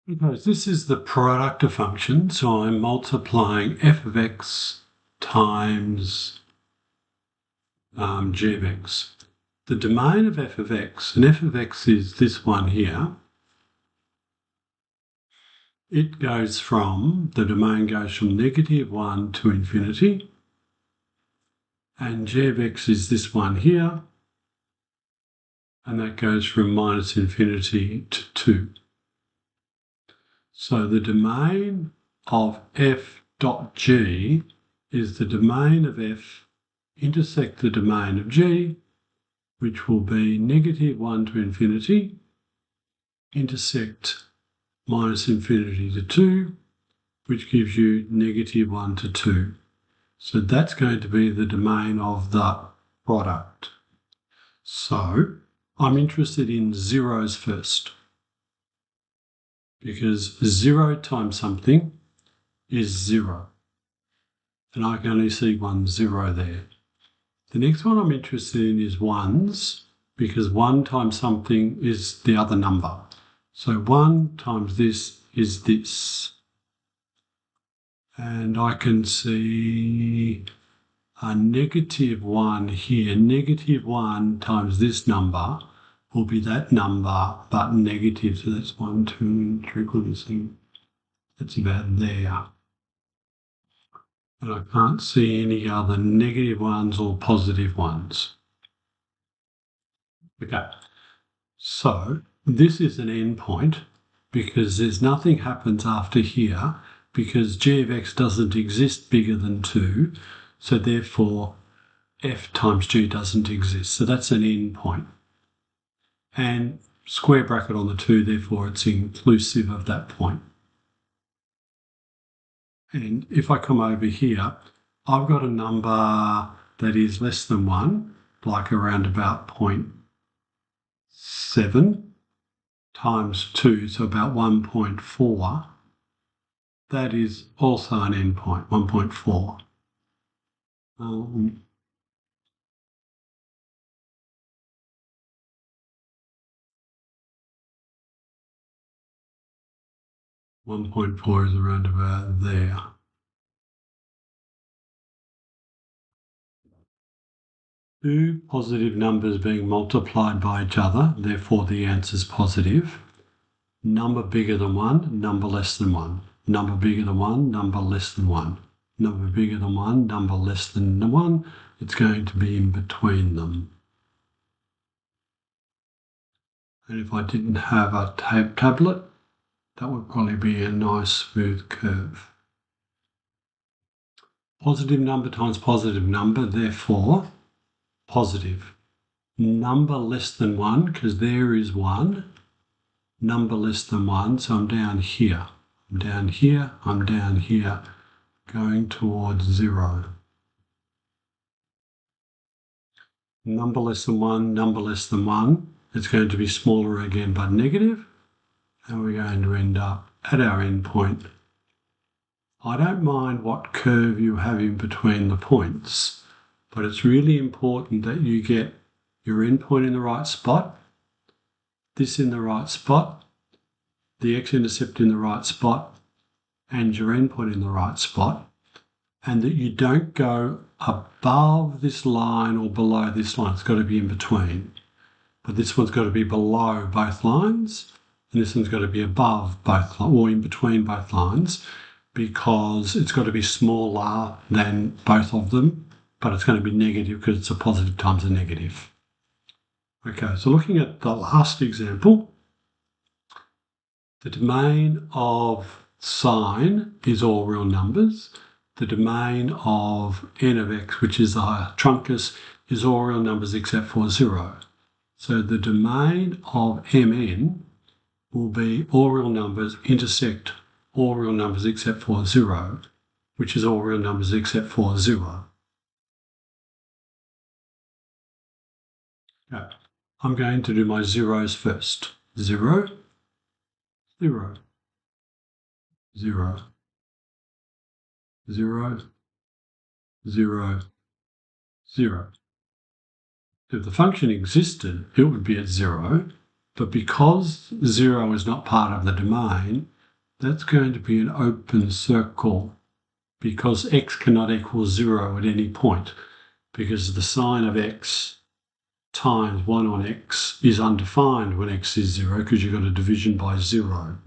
Because this is the product of function, so I'm multiplying f of x times g of x. The domain of f of x, and f of x is this one here, the domain goes from -1 to infinity, and g of x is this one here, and that goes from -infinity to 2. So the domain of f dot g is the domain of f intersect the domain of g, which will be -1 to infinity, intersect -infinity to 2, which gives you -1 to 2. So that's going to be the domain of the product. So I'm interested in zeros first, because 0 times something is 0. And I can only see 1 0 there. The next one I'm interested in is ones, because 1 times something is the other number. So 1 times this is this. And I can see a -1 here. -1 times this number will be that number, but negative. So that's 1, 2, 3 quarters. That's about there. And I can't see any other negative ones or positive ones. Okay, so this is an endpoint because there's nothing happens after here because g of x doesn't exist bigger than 2, so therefore f times g doesn't exist. So that's an endpoint. And square bracket on the 2, therefore it's inclusive of that point. And if I come over here, I've got a number that is less than 1, like around about 0.7 times 2, so about 1.4. That is also an endpoint, 1.4. 1.4 is around about there. Two positive numbers being multiplied by each other, therefore the answer is positive. Number bigger than 1, number less than 1. Number bigger than 1, number less than 1. Number bigger than 1, number less than 1. It's going to be in between them. And if I didn't have a tablet, that would probably be a nice smooth curve. Positive number times positive number, therefore positive. Number less than 1, because there is 1. Number less than 1, so I'm down here. I'm down here, I'm down here, going towards 0. Number less than 1, number less than 1. It's going to be smaller again, but negative. And we're going to end up at our endpoint. I don't mind what curve you have in between the points, but it's really important that you get your endpoint in the right spot, this in the right spot, the x-intercept in the right spot, and your endpoint in the right spot, and that you don't go above this line or below this line. It's got to be in between. But this one's got to be below both lines, and this one's got to be above both, or in between both lines, because it's got to be smaller than both of them, but it's going to be negative because it's a positive times a negative. Okay, so looking at the last example, the domain of sine is all real numbers. The domain of n of x, which is the truncus, is all real numbers except for 0. So the domain of mn will be all real numbers intersect all real numbers except for 0, which is all real numbers except for 0. Okay. I'm going to do my zeros first. 0, 0, 0, 0, 0, 0. If the function existed, it would be at 0. But because 0 is not part of the domain, that's going to be an open circle because x cannot equal 0 at any point, because the sign of x times 1 on x is undefined when x is 0 because you've got a division by 0.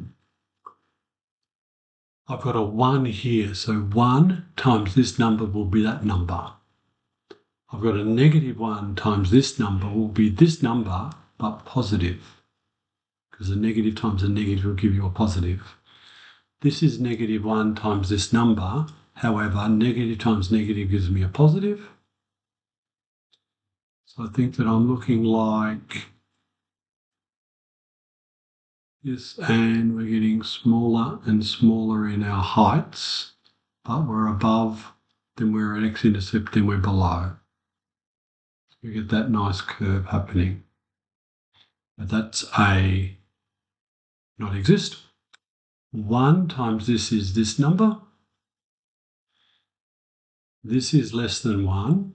I've got a 1 here, so 1 times this number will be that number. I've got a negative 1 times this number will be this number, but positive, because a negative times a negative will give you a positive. This is negative 1 times this number. However, negative times negative gives me a positive. So I think that I'm looking like this, and we're getting smaller and smaller in our heights, but we're above, then we're at x-intercept, then we're below. So we get that nice curve happening. But that's a not exist. 1 times this is this number. This is less than 1.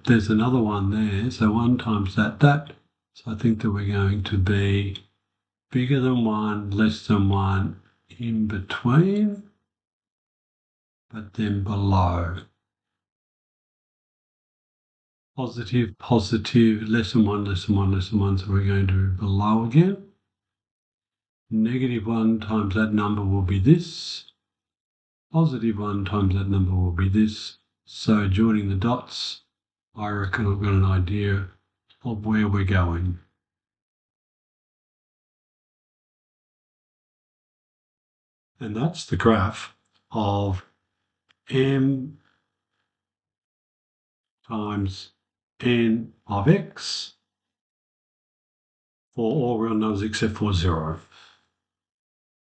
There's another one there, so 1 times that. So I think that we're going to be bigger than 1, less than 1, in between, but then below. Positive, positive, less than 1, less than 1, less than 1, so we're going to be below again. Negative 1 times that number will be this. Positive 1 times that number will be this. So joining the dots, I reckon I've got an idea of where we're going. And that's the graph of m times n of x for all real numbers except for 0.